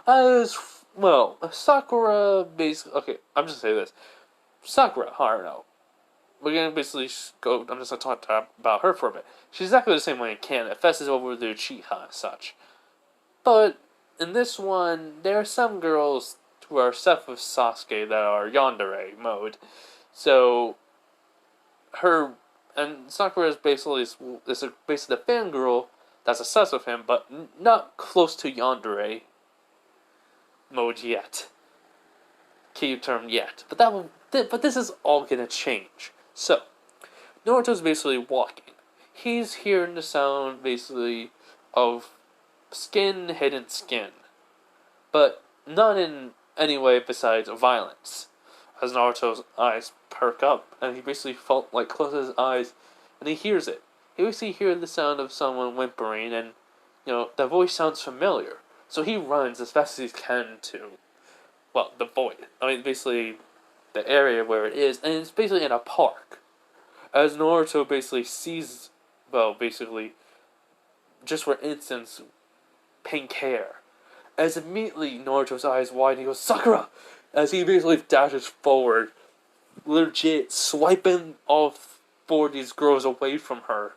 As well, Sakura basically, okay, I'm just saying this. Sakura Haruno. We're gonna basically go. I'm just gonna talk about her for a bit. She's exactly the same way in Canada. Fesses over the Uchiha and such. But in this one, there are some girls who are set with Sasuke that are yandere mode. So her and Sakura is basically the fangirl that's obsessed with him, but not close to yandere mode yet. Key term yet. But this is all gonna change. So, Naruto's basically walking. He's hearing the sound, basically, of skin hitting skin. But not in any way besides violence. As Naruto's eyes perk up, and he basically felt like closes his eyes, and he hears it. He basically hears the sound of someone whimpering, and, the voice sounds familiar. So he runs as fast as he can to, well, the void. I mean, basically, the area where it is, and it's basically in a park. As Naruto basically sees, well, basically, just for instance, pink hair. As immediately Naruto's eyes widen, he goes, Sakura! As he basically dashes forward, legit swiping all four of these girls away from her.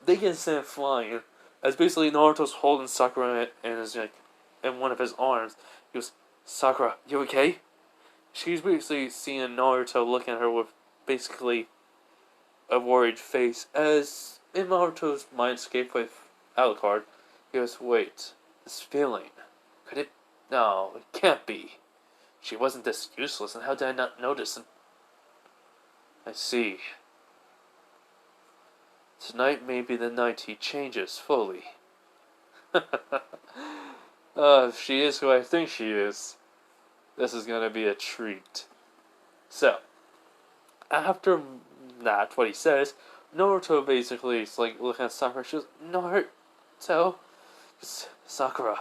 They get sent flying. As basically Naruto's holding Sakura in one of his arms. He goes, Sakura, you okay? She's basically seeing Naruto looking at her with basically a worried face. As in Naruto's mindscape with Alucard, he goes, wait, this feeling, could it? No, it can't be. She wasn't this useless, and how did I not notice? I see. Tonight may be the night he changes fully. If she is who I think she is, this is gonna be a treat. So, after that, what he says, Naruto basically is like looking at Sakura. She goes, Naruto, Sakura,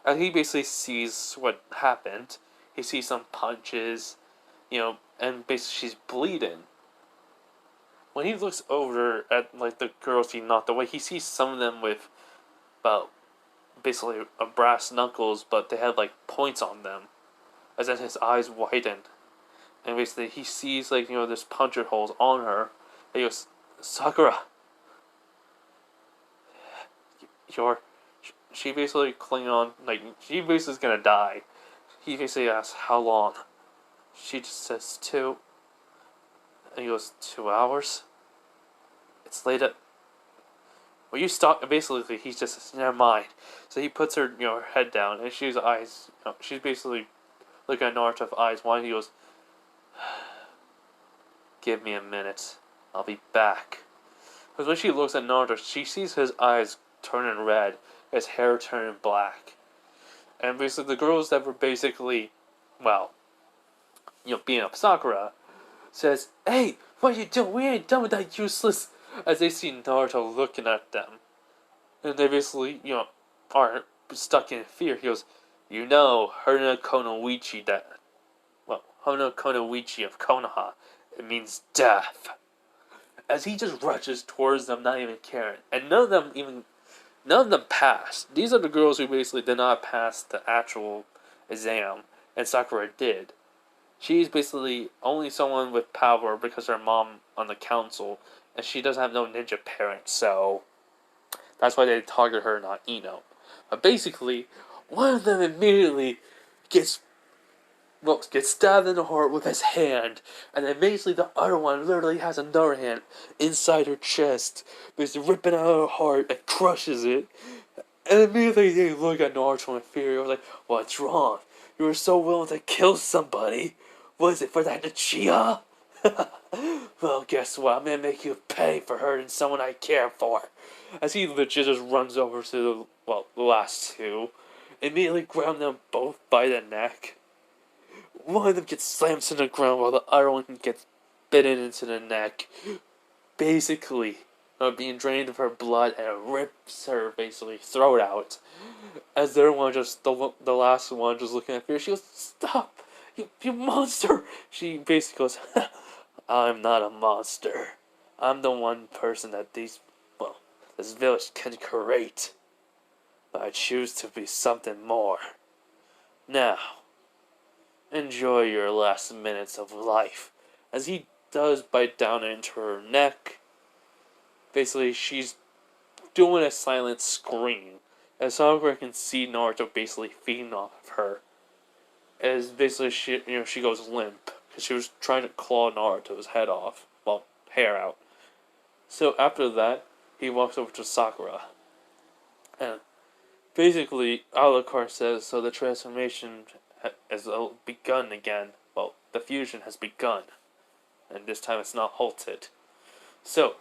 and he basically sees what happened. He sees some punches, and basically she's bleeding. When he looks over at like the girls he knocked away, he sees some of them with, well, basically a brass knuckles, but they had like points on them. As then his eyes widen, and basically he sees like there's puncture holes on her. And he goes, Sakura. You're, she basically clinging on, like, she basically is gonna die. He basically asks, how long? She just says 2. And he goes, 2 hours? It's late at... Well, you stop... Basically, he just says, never mind. So he puts her, her head down, and she's eyes... she's basically looking at Naruto with eyes wide. He goes, give me a minute. I'll be back. Because when she looks at Naruto, she sees his eyes turning red, his hair turning black. And basically, the girls that were basically, well, beating up Sakura, says, hey, what are you doing? We ain't done with that useless... As they see Naruto looking at them. And they basically, are stuck in fear. He goes, Hana Konoichi that... Well, Hana Konoichi of Konoha. It means death. As he just rushes towards them, not even caring. And none of them passed. These are the girls who basically did not pass the actual exam. And Sakura did. She's basically only someone with power because her mom on the council, and she doesn't have no ninja parents, so that's why they target her, not Ino. But basically, one of them immediately gets stabbed in the heart with his hand, and then basically the other one literally has another hand inside her chest, basically ripping out her heart and crushes it. And immediately they look at Naruto in fear. I was like, what's wrong? You were so willing to kill somebody. Was it for that Nichia? Well, guess what? I'm gonna make you pay for hurting someone I care for. As he legit just runs over to the last two, immediately grab them both by the neck. One of them gets slammed to the ground while the other one gets bitten into the neck. Basically, being drained of her blood, and it rips her basically throat out. As the other one the last one just looking at her, she goes, stop! You monster! She basically goes, I'm not a monster. I'm the one person that this village can create. But I choose to be something more. Now, enjoy your last minutes of life. As he does bite down into her neck, basically she's doing a silent scream. As Sakura can see Naruto basically feeding off of her. As basically she goes limp because she was trying to claw Naruto's head off, hair out. So after that, he walks over to Sakura, and basically Alucard says, so the transformation has begun again. Well, the fusion has begun, and this time it's not halted. So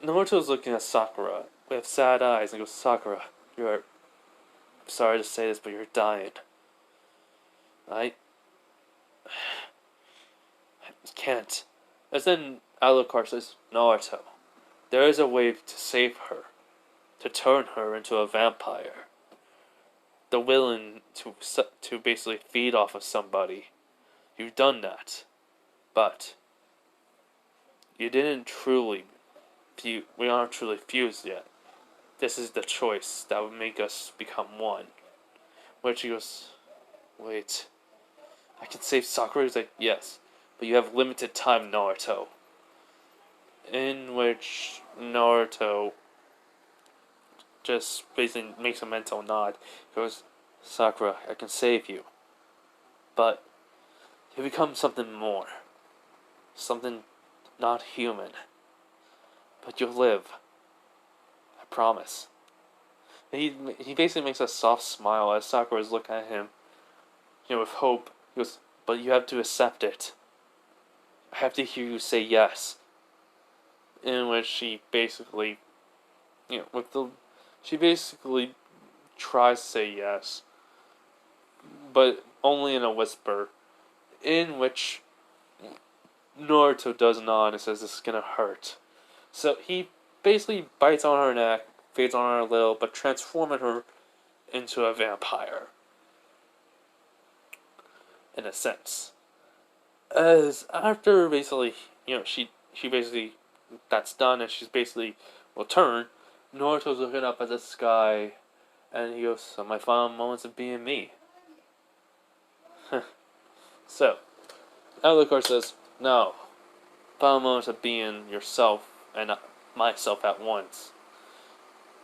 Naruto's looking at Sakura with sad eyes and goes, Sakura, I'm sorry to say this, but you're dying. I can't. As then Alucard says, Naruto, there is a way to save her, to turn her into a vampire. The willing to basically feed off of somebody. You've done that, but you didn't truly. We aren't truly fused yet. This is the choice that would make us become one. Which he goes, wait. I can save Sakura? He's like, yes, but you have limited time, Naruto. In which Naruto just basically makes a mental nod. He goes, Sakura, I can save you. But you become something more. Something not human. But you'll live. I promise. He basically makes a soft smile as Sakura's looking at him, with hope. He goes, but you have to accept it. I have to hear you say yes. In which she basically, she basically tries to say yes, but only in a whisper, in which Naruto does nod and says this is gonna hurt. So he basically bites on her neck, fades on her a little, but transforming her into a vampire. In a sense. As after basically, she basically, that's done, and she's basically will turn, Naruto's looking up at the sky, and he goes, so my final moments of being me. So, Alucard says, no, final moments of being yourself and myself at once.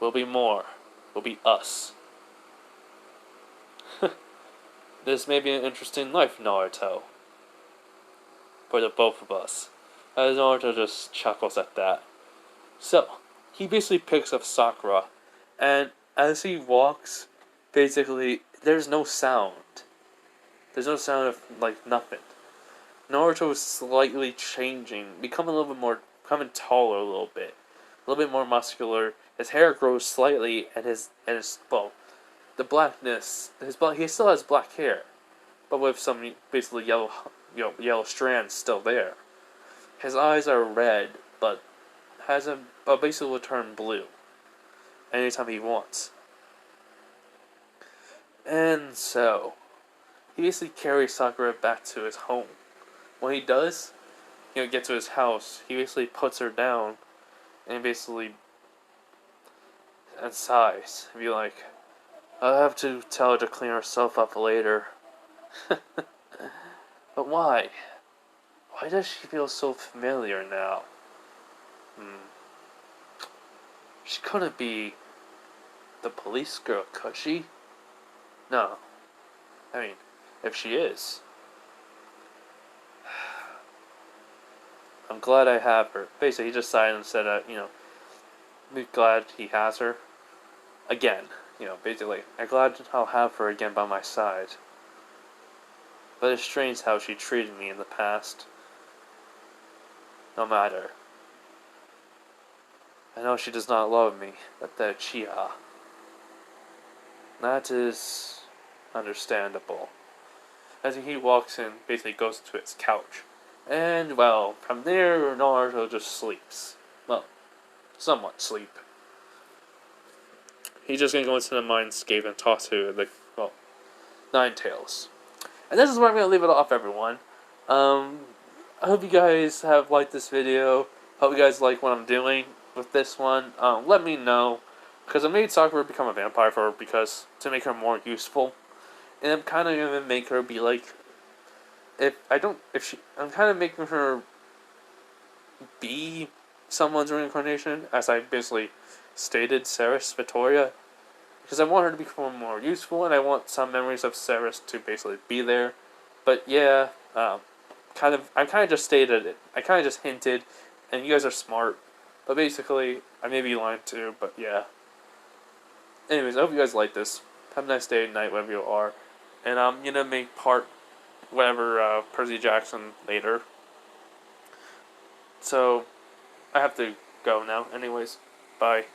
Will be more. Will be us. This may be an interesting life, Naruto. For the both of us. As Naruto just chuckles at that. So, he basically picks up Sakura, and as he walks, basically, there's no sound. There's no sound of, like, nothing. Naruto is slightly changing, becoming a little bit more, becoming taller a little bit. A little bit more muscular. His hair grows slightly, and well, the blackness, he still has black hair, but with some basically yellow strands still there. His eyes are red, but basically will turn blue anytime he wants. And so, he basically carries Sakura back to his home. When he does, get to his house, he basically puts her down and basically and sighs and be like, I'll have to tell her to clean herself up later. But why? Why does she feel so familiar now? She couldn't be the police girl, could she? No. I mean, if she is, I'm glad I have her. Basically, he just sighed and said, I'm glad he has her. Again, basically, I'm glad I'll have her again by my side. But it's strange how she treated me in the past. No matter. I know she does not love me, but that Chia. That is understandable. As he walks in, basically goes to his couch. And, well, from there, Naruto just sleeps. Well, somewhat sleep. He's just gonna go into the mindscape and talk to Nine Tails. And this is where I'm gonna leave it off, everyone. I hope you guys have liked this video. Hope you guys like what I'm doing with this one. Let me know, because I made Sakura become a vampire for her to make her more useful, and I'm kind of gonna make her be like, I'm kind of making her be someone's reincarnation, as I basically stated, Ceres Vittoria, because I want her to become more useful, and I want some memories of Ceres to basically be there. But yeah, I kind of just stated it. I kind of just hinted, and you guys are smart. But basically, I may be lying too, but yeah. Anyways, I hope you guys like this. Have a nice day, night, wherever you are. And I'm going to make part Percy Jackson later. So, I have to go now. Anyways, bye.